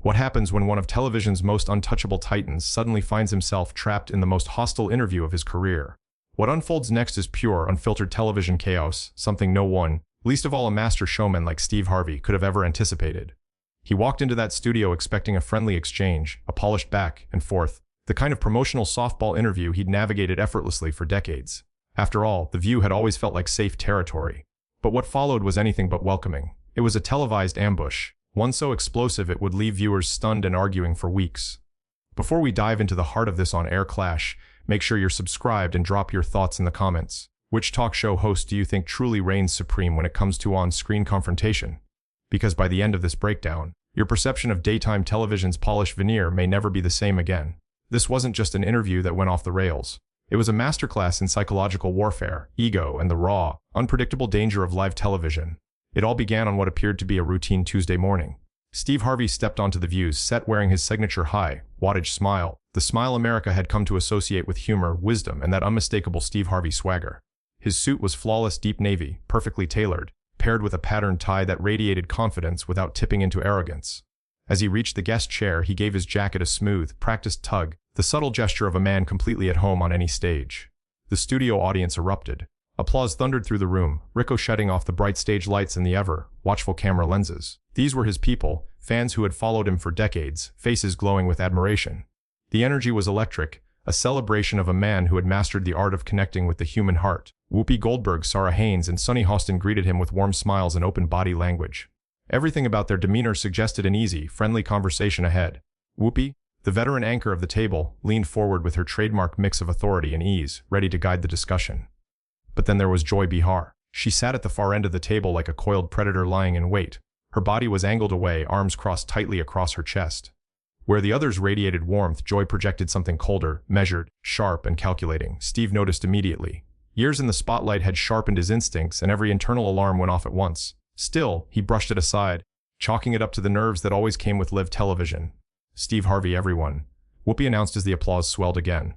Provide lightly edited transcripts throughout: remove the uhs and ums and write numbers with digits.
What happens when one of television's most untouchable titans suddenly finds himself trapped in the most hostile interview of his career? What unfolds next is pure, unfiltered television chaos, something no one, least of all a master showman like Steve Harvey, could have ever anticipated. He walked into that studio expecting a friendly exchange, a polished back and forth, the kind of promotional softball interview he'd navigated effortlessly for decades. After all, The View had always felt like safe territory. But what followed was anything but welcoming. It was a televised ambush, one so explosive it would leave viewers stunned and arguing for weeks. Before we dive into the heart of this on-air clash, make sure you're subscribed and drop your thoughts in the comments. Which talk show host do you think truly reigns supreme when it comes to on-screen confrontation? Because by the end of this breakdown, your perception of daytime television's polished veneer may never be the same again. This wasn't just an interview that went off the rails. It was a masterclass in psychological warfare, ego, and the raw, unpredictable danger of live television. It all began on what appeared to be a routine Tuesday morning. Steve Harvey stepped onto the View's set wearing his signature high, wattage smile, the smile America had come to associate with humor, wisdom, and that unmistakable Steve Harvey swagger. His suit was flawless deep navy, perfectly tailored, paired with a patterned tie that radiated confidence without tipping into arrogance. As he reached the guest chair, he gave his jacket a smooth, practiced tug, the subtle gesture of a man completely at home on any stage. The studio audience erupted. Applause thundered through the room, ricocheting off the bright stage lights and the ever-watchful camera lenses. These were his people, fans who had followed him for decades, faces glowing with admiration. The energy was electric, a celebration of a man who had mastered the art of connecting with the human heart. Whoopi Goldberg, Sarah Haynes, and Sunny Hostin greeted him with warm smiles and open body language. Everything about their demeanor suggested an easy, friendly conversation ahead. Whoopi, the veteran anchor of the table, leaned forward with her trademark mix of authority and ease, ready to guide the discussion. But then there was Joy Behar. She sat at the far end of the table like a coiled predator lying in wait. Her body was angled away, arms crossed tightly across her chest. Where the others radiated warmth, Joy projected something colder, measured, sharp, and calculating. Steve noticed immediately. Years in the spotlight had sharpened his instincts, and every internal alarm went off at once. Still, he brushed it aside, chalking it up to the nerves that always came with live television. Steve Harvey, everyone. Whoopi announced as the applause swelled again.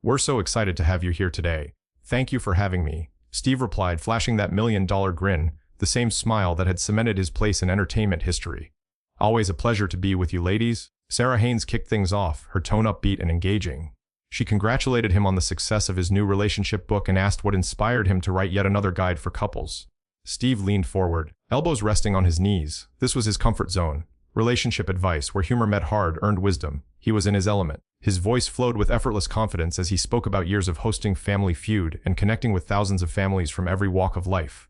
We're so excited to have you here today. Thank you for having me, Steve replied, flashing that million-dollar grin, the same smile that had cemented his place in entertainment history. Always a pleasure to be with you, ladies. Sarah Haynes kicked things off, her tone upbeat and engaging. She congratulated him on the success of his new relationship book and asked what inspired him to write yet another guide for couples. Steve leaned forward, elbows resting on his knees. This was his comfort zone. Relationship advice, where humor met hard-earned wisdom. He was in his element. His voice flowed with effortless confidence as he spoke about years of hosting Family Feud and connecting with thousands of families from every walk of life.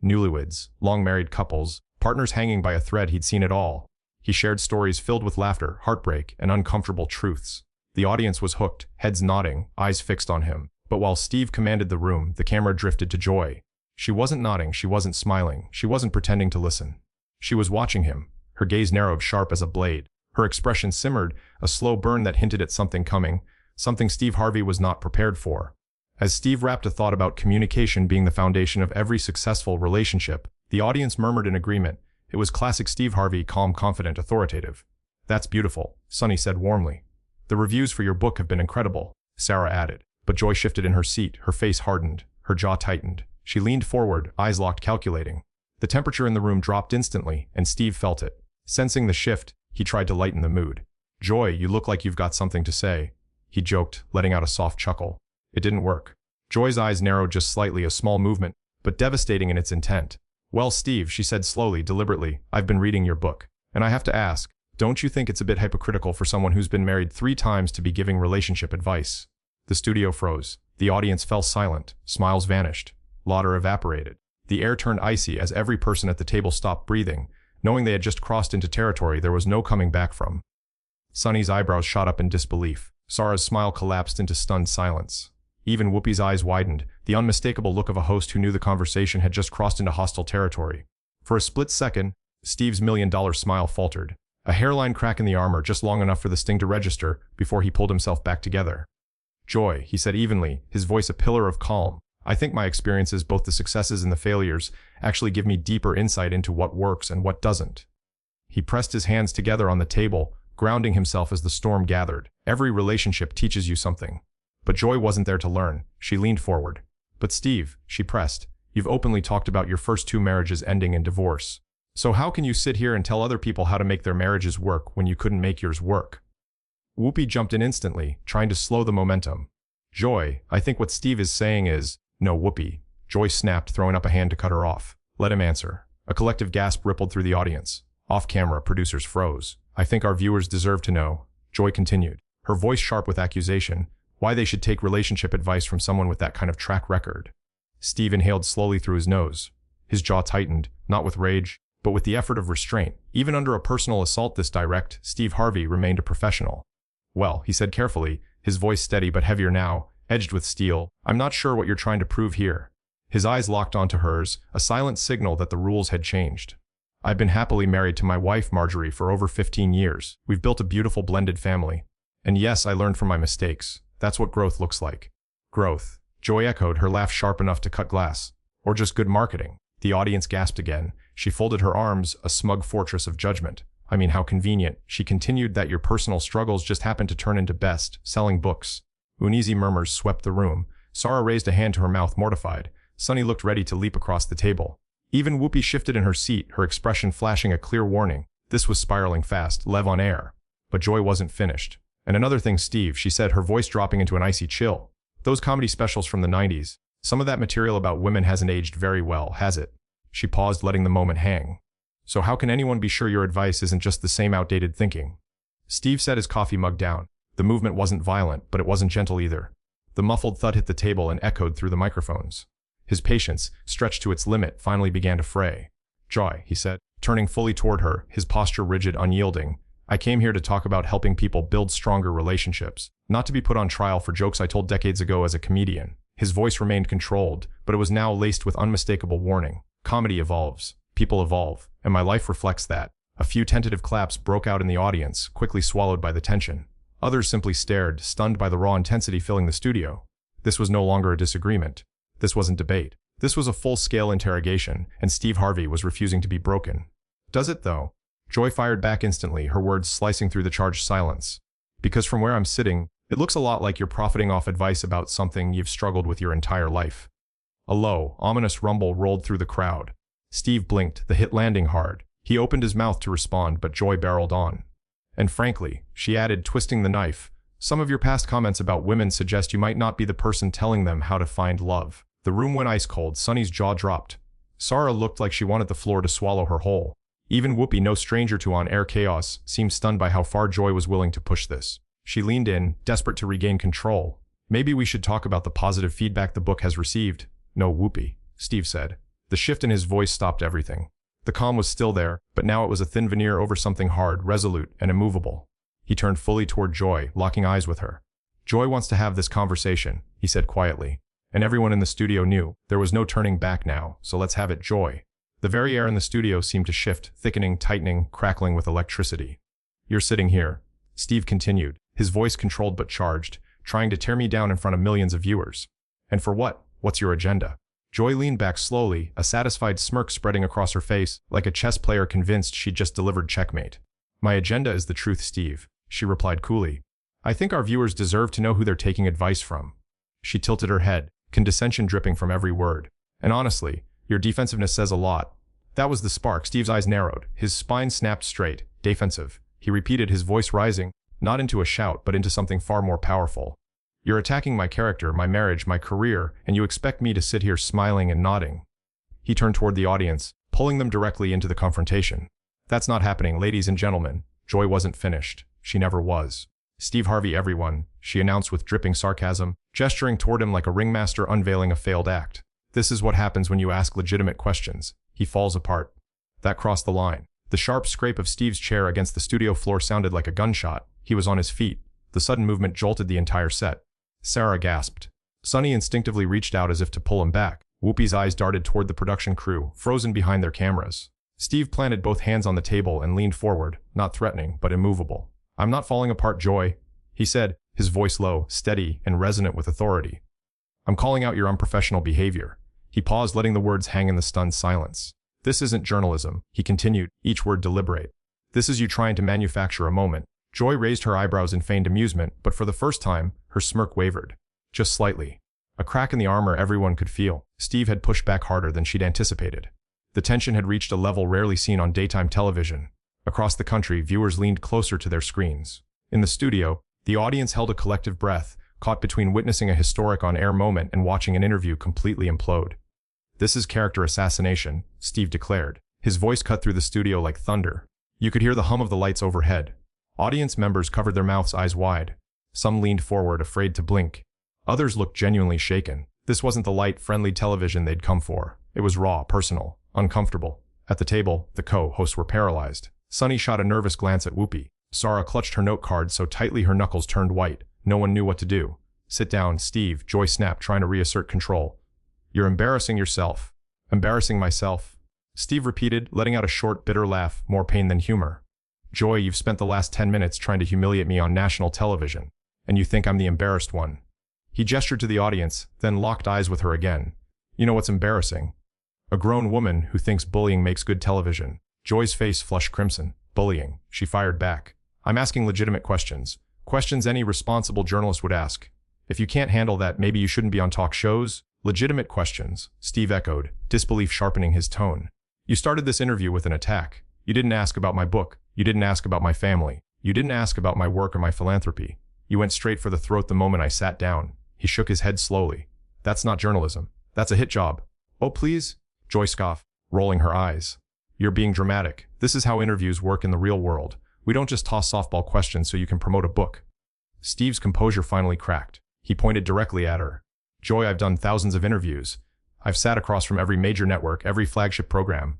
Newlyweds, long-married couples, partners hanging by a thread, he'd seen it all. He shared stories filled with laughter, heartbreak, and uncomfortable truths. The audience was hooked, heads nodding, eyes fixed on him. But while Steve commanded the room, the camera drifted to Joy. She wasn't nodding, she wasn't smiling, she wasn't pretending to listen. She was watching him, her gaze narrowed, sharp as a blade. Her expression simmered, a slow burn that hinted at something coming, something Steve Harvey was not prepared for. As Steve wrapped a thought about communication being the foundation of every successful relationship, the audience murmured in agreement. It was classic Steve Harvey, calm, confident, authoritative. That's beautiful, Sunny said warmly. The reviews for your book have been incredible, Sarah added. But Joy shifted in her seat, her face hardened, her jaw tightened. She leaned forward, eyes locked, calculating. The temperature in the room dropped instantly, and Steve felt it. Sensing the shift, he tried to lighten the mood. Joy, you look like you've got something to say, he joked, letting out a soft chuckle. It didn't work. Joy's eyes narrowed just slightly, a small movement, but devastating in its intent. Well, Steve, she said slowly, deliberately, I've been reading your book, and I have to ask, don't you think it's a bit hypocritical for someone who's been married 3 times to be giving relationship advice? The studio froze. The audience fell silent. Smiles vanished. Laughter evaporated. The air turned icy as every person at the table stopped breathing, knowing they had just crossed into territory there was no coming back from. Sunny's eyebrows shot up in disbelief. Sarah's smile collapsed into stunned silence. Even Whoopi's eyes widened, the unmistakable look of a host who knew the conversation had just crossed into hostile territory. For a split second, Steve's million-dollar smile faltered. A hairline crack in the armor, just long enough for the sting to register, before he pulled himself back together. Joy, he said evenly, his voice a pillar of calm. I think my experiences, both the successes and the failures, actually give me deeper insight into what works and what doesn't. He pressed his hands together on the table, grounding himself as the storm gathered. Every relationship teaches you something. But Joy wasn't there to learn. She leaned forward. But Steve, she pressed, you've openly talked about your first 2 marriages ending in divorce. So how can you sit here and tell other people how to make their marriages work when you couldn't make yours work? Whoopi jumped in instantly, trying to slow the momentum. Joy, I think what Steve is saying is, no, Whoopi. Joy snapped, throwing up a hand to cut her off. Let him answer. A collective gasp rippled through the audience. Off camera, producers froze. I think our viewers deserve to know, Joy continued, her voice sharp with accusation, why they should take relationship advice from someone with that kind of track record. Steve inhaled slowly through his nose. His jaw tightened, not with rage, but with the effort of restraint. Even under a personal assault this direct, Steve Harvey remained a professional. Well, he said carefully, his voice steady but heavier now, edged with steel, I'm not sure what you're trying to prove here. His eyes locked onto hers, a silent signal that the rules had changed. I've been happily married to my wife, Marjorie, for over 15 years. We've built a beautiful blended family. And yes, I learned from my mistakes. That's what growth looks like. Growth. Joy echoed, her laugh sharp enough to cut glass. Or just good marketing. The audience gasped again. She folded her arms, a smug fortress of judgment. I mean, how convenient. She continued that your personal struggles just happened to turn into best-selling books. Uneasy murmurs swept the room. Sarah raised a hand to her mouth, mortified. Sunny looked ready to leap across the table. Even Whoopi shifted in her seat, her expression flashing a clear warning. This was spiraling fast, Lev on air. But Joy wasn't finished. And another thing, Steve, she said, her voice dropping into an icy chill. Those comedy specials from the 90s. Some of that material about women hasn't aged very well, has it? She paused, letting the moment hang. So how can anyone be sure your advice isn't just the same outdated thinking? Steve set his coffee mug down. The movement wasn't violent, but it wasn't gentle either. The muffled thud hit the table and echoed through the microphones. His patience, stretched to its limit, finally began to fray. Joy, he said, turning fully toward her, his posture rigid, unyielding. I came here to talk about helping people build stronger relationships, not to be put on trial for jokes I told decades ago as a comedian. His voice remained controlled, but it was now laced with unmistakable warning. Comedy evolves. People evolve. And my life reflects that. A few tentative claps broke out in the audience, quickly swallowed by the tension. Others simply stared, stunned by the raw intensity filling the studio. This was no longer a disagreement. This wasn't debate. This was a full-scale interrogation, and Steve Harvey was refusing to be broken. Does it, though? Joy fired back instantly, her words slicing through the charged silence. Because from where I'm sitting, it looks a lot like you're profiting off advice about something you've struggled with your entire life. A low, ominous rumble rolled through the crowd. Steve blinked, the hit landing hard. He opened his mouth to respond, but Joy barreled on. And frankly, she added, twisting the knife, some of your past comments about women suggest you might not be the person telling them how to find love. The room went ice cold. Sunny's jaw dropped. Sarah looked like she wanted the floor to swallow her whole. Even Whoopi, no stranger to on-air chaos, seemed stunned by how far Joy was willing to push this. She leaned in, desperate to regain control. Maybe we should talk about the positive feedback the book has received. No, Whoopi, Steve said. The shift in his voice stopped everything. The calm was still there, but now it was a thin veneer over something hard, resolute, and immovable. He turned fully toward Joy, locking eyes with her. Joy wants to have this conversation, he said quietly. And everyone in the studio knew there was no turning back now, so let's have it, Joy. The very air in the studio seemed to shift, thickening, tightening, crackling with electricity. You're sitting here, Steve continued, his voice controlled but charged, trying to tear me down in front of millions of viewers. And for what? What's your agenda? Joy leaned back slowly, a satisfied smirk spreading across her face, like a chess player convinced she'd just delivered checkmate. My agenda is the truth, Steve, she replied coolly. I think our viewers deserve to know who they're taking advice from. She tilted her head, condescension dripping from every word. And honestly, your defensiveness says a lot. That was the spark. Steve's eyes narrowed, his spine snapped straight. Defensive. He repeated, his voice rising, not into a shout, but into something far more powerful. You're attacking my character, my marriage, my career, and you expect me to sit here smiling and nodding. He turned toward the audience, pulling them directly into the confrontation. That's not happening, ladies and gentlemen. Joy wasn't finished. She never was. Steve Harvey, everyone, she announced with dripping sarcasm, gesturing toward him like a ringmaster unveiling a failed act. This is what happens when you ask legitimate questions. He falls apart. That crossed the line. The sharp scrape of Steve's chair against the studio floor sounded like a gunshot. He was on his feet. The sudden movement jolted the entire set. Sarah gasped. Sunny instinctively reached out as if to pull him back. Whoopi's eyes darted toward the production crew, frozen behind their cameras. Steve planted both hands on the table and leaned forward, not threatening, but immovable. I'm not falling apart, Joy, he said, his voice low, steady, and resonant with authority. I'm calling out your unprofessional behavior. He paused, letting the words hang in the stunned silence. This isn't journalism, he continued, each word deliberate. This is you trying to manufacture a moment. Joy raised her eyebrows in feigned amusement, but for the first time, her smirk wavered. Just slightly. A crack in the armor everyone could feel. Steve had pushed back harder than she'd anticipated. The tension had reached a level rarely seen on daytime television. Across the country, viewers leaned closer to their screens. In the studio, the audience held a collective breath, caught between witnessing a historic on-air moment and watching an interview completely implode. "This is character assassination," Steve declared. His voice cut through the studio like thunder. You could hear the hum of the lights overhead. Audience members covered their mouths, eyes wide. Some leaned forward, afraid to blink. Others looked genuinely shaken. This wasn't the light, friendly television they'd come for. It was raw, personal, uncomfortable. At the table, the co-hosts were paralyzed. Sunny shot a nervous glance at Whoopi. Sarah clutched her note card so tightly her knuckles turned white. No one knew what to do. "Sit down, Steve," Joy snapped, trying to reassert control. "You're embarrassing yourself." "Embarrassing myself?" Steve repeated, letting out a short, bitter laugh, more pain than humor. "Joy, you've spent the last 10 minutes trying to humiliate me on national television, and you think I'm the embarrassed one." He gestured to the audience, then locked eyes with her again. "You know what's embarrassing? A grown woman who thinks bullying makes good television." Joy's face flushed crimson. "Bullying," she fired back. "I'm asking legitimate questions. Questions any responsible journalist would ask. If you can't handle that, maybe you shouldn't be on talk shows." "Legitimate questions," Steve echoed, disbelief sharpening his tone. "You started this interview with an attack. You didn't ask about my book. You didn't ask about my family. You didn't ask about my work or my philanthropy. You went straight for the throat the moment I sat down." He shook his head slowly. "That's not journalism. That's a hit job." "Oh, please?" Joy scoffed, rolling her eyes. "You're being dramatic. This is how interviews work in the real world. We don't just toss softball questions so you can promote a book." Steve's composure finally cracked. He pointed directly at her. "Joy, I've done thousands of interviews. I've sat across from every major network, every flagship program.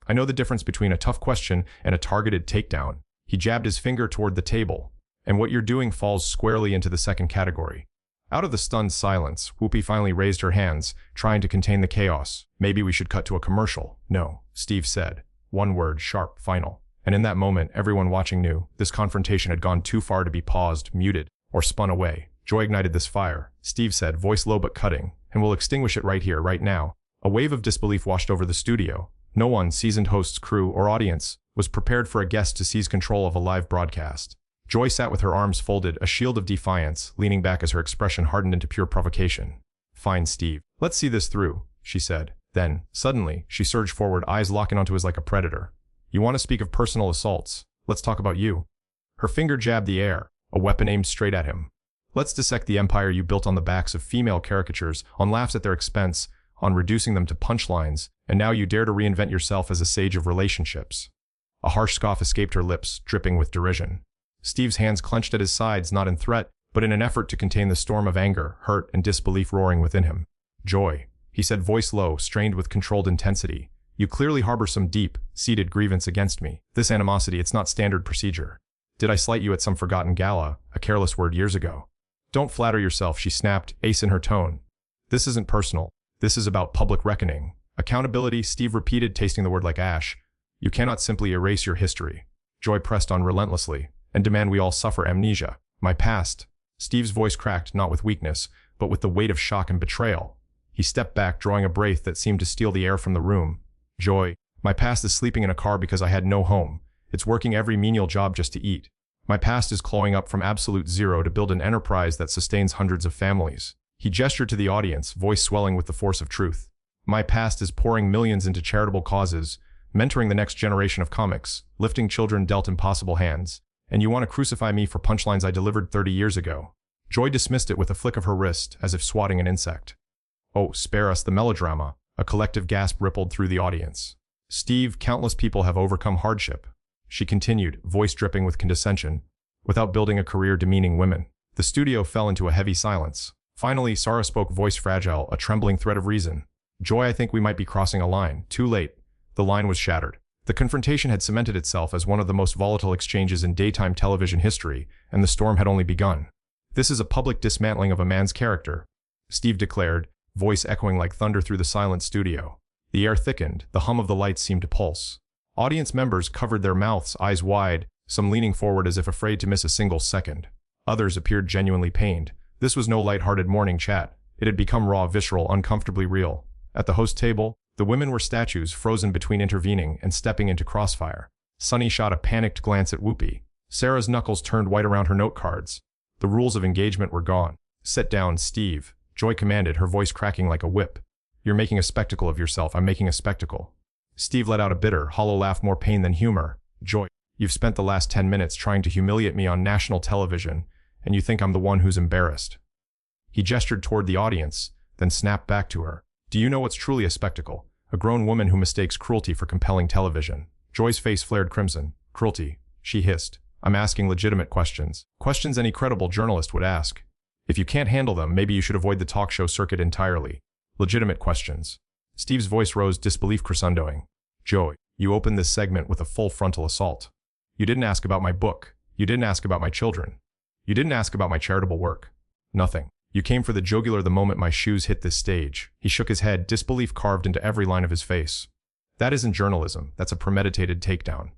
I know the difference between a tough question and a targeted takedown." He jabbed his finger toward the table. "And what you're doing falls squarely into the second category." Out of the stunned silence, Whoopi finally raised her hands, trying to contain the chaos. "Maybe we should cut to a commercial." "No," Steve said. One word, sharp, final. And in that moment, everyone watching knew this confrontation had gone too far to be paused, muted, or spun away. "Joy ignited this fire," Steve said, voice low but cutting, "and we'll extinguish it right here, right now." A wave of disbelief washed over the studio. No one, seasoned hosts, crew, or audience, was prepared for a guest to seize control of a live broadcast. Joy sat with her arms folded, a shield of defiance, leaning back as her expression hardened into pure provocation. "Fine, Steve. Let's see this through," she said. Then, suddenly, she surged forward, eyes locking onto his like a predator. "You want to speak of personal assaults? Let's talk about you." Her finger jabbed the air, a weapon aimed straight at him. "Let's dissect the empire you built on the backs of female caricatures, on laughs at their expense, on reducing them to punchlines, and now you dare to reinvent yourself as a sage of relationships." A harsh scoff escaped her lips, dripping with derision. Steve's hands clenched at his sides, not in threat, but in an effort to contain the storm of anger, hurt, and disbelief roaring within him. "Joy," he said, voice low, strained with controlled intensity, "you clearly harbor some deep-seated grievance against me. This animosity, it's not standard procedure. Did I slight you at some forgotten gala, a careless word years ago?" "Don't flatter yourself," she snapped, ace in her tone. "This isn't personal. This is about public reckoning. Accountability," Steve repeated, tasting the word like ash. "You cannot simply erase your history." Joy pressed on relentlessly. "And demand we all suffer amnesia. My past." Steve's voice cracked, not with weakness, but with the weight of shock and betrayal. He stepped back, drawing a breath that seemed to steal the air from the room. "Joy, my past is sleeping in a car because I had no home. It's working every menial job just to eat. My past is clawing up from absolute zero to build an enterprise that sustains hundreds of families." He gestured to the audience, voice swelling with the force of truth. "My past is pouring millions into charitable causes, mentoring the next generation of comics, lifting children dealt impossible hands. And you want to crucify me for punchlines I delivered 30 years ago." Joy dismissed it with a flick of her wrist, as if swatting an insect. "Oh, spare us the melodrama." A collective gasp rippled through the audience. "Steve, countless people have overcome hardship," she continued, voice dripping with condescension, "without building a career demeaning women." The studio fell into a heavy silence. Finally, Sarah spoke, voice fragile, a trembling thread of reason. "Joy, I think we might be crossing a line. Too late." The line was shattered. The confrontation had cemented itself as one of the most volatile exchanges in daytime television history, and the storm had only begun. "This is a public dismantling of a man's character," Steve declared, voice echoing like thunder through the silent studio. The air thickened, the hum of the lights seemed to pulse. Audience members covered their mouths, eyes wide, some leaning forward as if afraid to miss a single second. Others appeared genuinely pained. This was no light-hearted morning chat. It had become raw, visceral, uncomfortably real. At the host table, the women were statues, frozen between intervening and stepping into crossfire. Sunny shot a panicked glance at Whoopi. Sarah's knuckles turned white around her note cards. The rules of engagement were gone. "Sit down, Steve," Joy commanded, her voice cracking like a whip. "You're making a spectacle of yourself. I'm making a spectacle." Steve let out a bitter, hollow laugh, more pain than humor. Joy, you've spent the last 10 minutes trying to humiliate me on national television, and you think I'm the one who's embarrassed. He gestured toward the audience, then snapped back to her. Do you know what's truly a spectacle? A grown woman who mistakes cruelty for compelling television. Joy's face flared crimson. Cruelty, she hissed. I'm asking legitimate questions. Questions any credible journalist would ask. If you can't handle them, maybe you should avoid the talk show circuit entirely. Legitimate questions. Steve's voice rose, disbelief crescendoing. Joy, you opened this segment with a full frontal assault. You didn't ask about my book. You didn't ask about my children. You didn't ask about my charitable work. Nothing. You came for the jugular the moment my shoes hit this stage. He shook his head, disbelief carved into every line of his face. That isn't journalism. That's a premeditated takedown.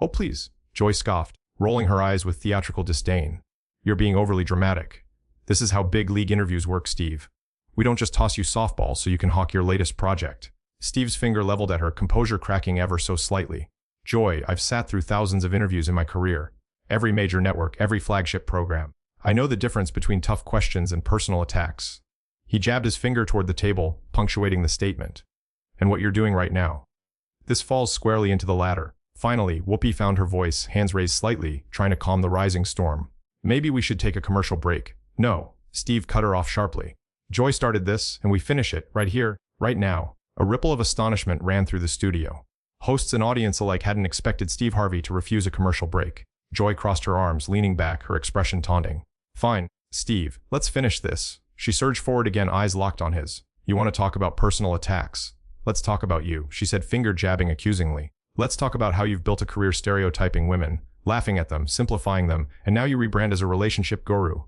Oh, please, Joy scoffed, rolling her eyes with theatrical disdain. You're being overly dramatic. This is how big league interviews work, Steve. We don't just toss you softballs so you can hawk your latest project. Steve's finger leveled at her, composure cracking ever so slightly. Joy, I've sat through thousands of interviews in my career. Every major network, every flagship program. I know the difference between tough questions and personal attacks. He jabbed his finger toward the table, punctuating the statement. And what you're doing right now. This falls squarely into the latter. Finally, Whoopi found her voice, hands raised slightly, trying to calm the rising storm. Maybe we should take a commercial break. No, Steve cut her off sharply. Joy started this, and we finish it, right here, right now. A ripple of astonishment ran through the studio. Hosts and audience alike hadn't expected Steve Harvey to refuse a commercial break. Joy crossed her arms, leaning back, her expression taunting. Fine, Steve, let's finish this. She surged forward again, eyes locked on his. You want to talk about personal attacks? Let's talk about you, she said, finger jabbing accusingly. Let's talk about how you've built a career stereotyping women, laughing at them, simplifying them, and now you rebrand as a relationship guru.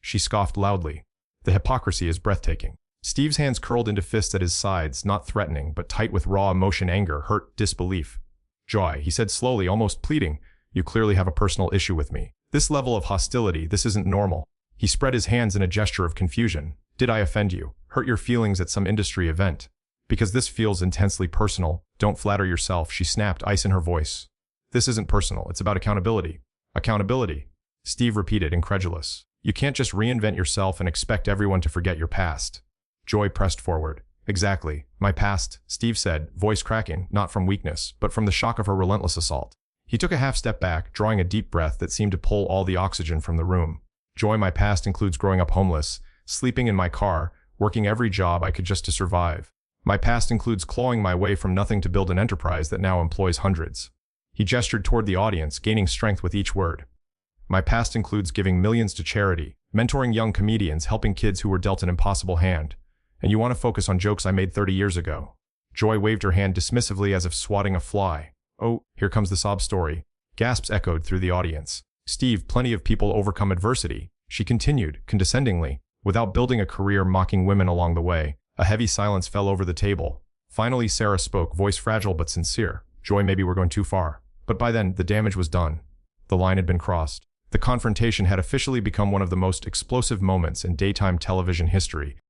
She scoffed loudly. The hypocrisy is breathtaking. Steve's hands curled into fists at his sides, not threatening, but tight with raw emotion, anger, hurt, disbelief. Joy, he said slowly, almost pleading, you clearly have a personal issue with me. This level of hostility, this isn't normal. He spread his hands in a gesture of confusion. Did I offend you? Hurt your feelings at some industry event? Because this feels intensely personal. Don't flatter yourself, she snapped, ice in her voice. This isn't personal, it's about accountability. Accountability. Steve repeated, incredulous. You can't just reinvent yourself and expect everyone to forget your past. Joy pressed forward. Exactly. My past, Steve said, voice cracking, not from weakness, but from the shock of her relentless assault. He took a half step back, drawing a deep breath that seemed to pull all the oxygen from the room. Joy, my past includes growing up homeless, sleeping in my car, working every job I could just to survive. My past includes clawing my way from nothing to build an enterprise that now employs hundreds. He gestured toward the audience, gaining strength with each word. My past includes giving millions to charity, mentoring young comedians, helping kids who were dealt an impossible hand. And you want to focus on jokes I made 30 years ago. Joy waved her hand dismissively as if swatting a fly. Oh, here comes the sob story. Gasps echoed through the audience. Steve, plenty of people overcome adversity, she continued, condescendingly, without building a career mocking women along the way. A heavy silence fell over the table. Finally, Sarah spoke, voice fragile but sincere. Joy, maybe we're going too far. But by then, the damage was done. The line had been crossed. The confrontation had officially become one of the most explosive moments in daytime television history,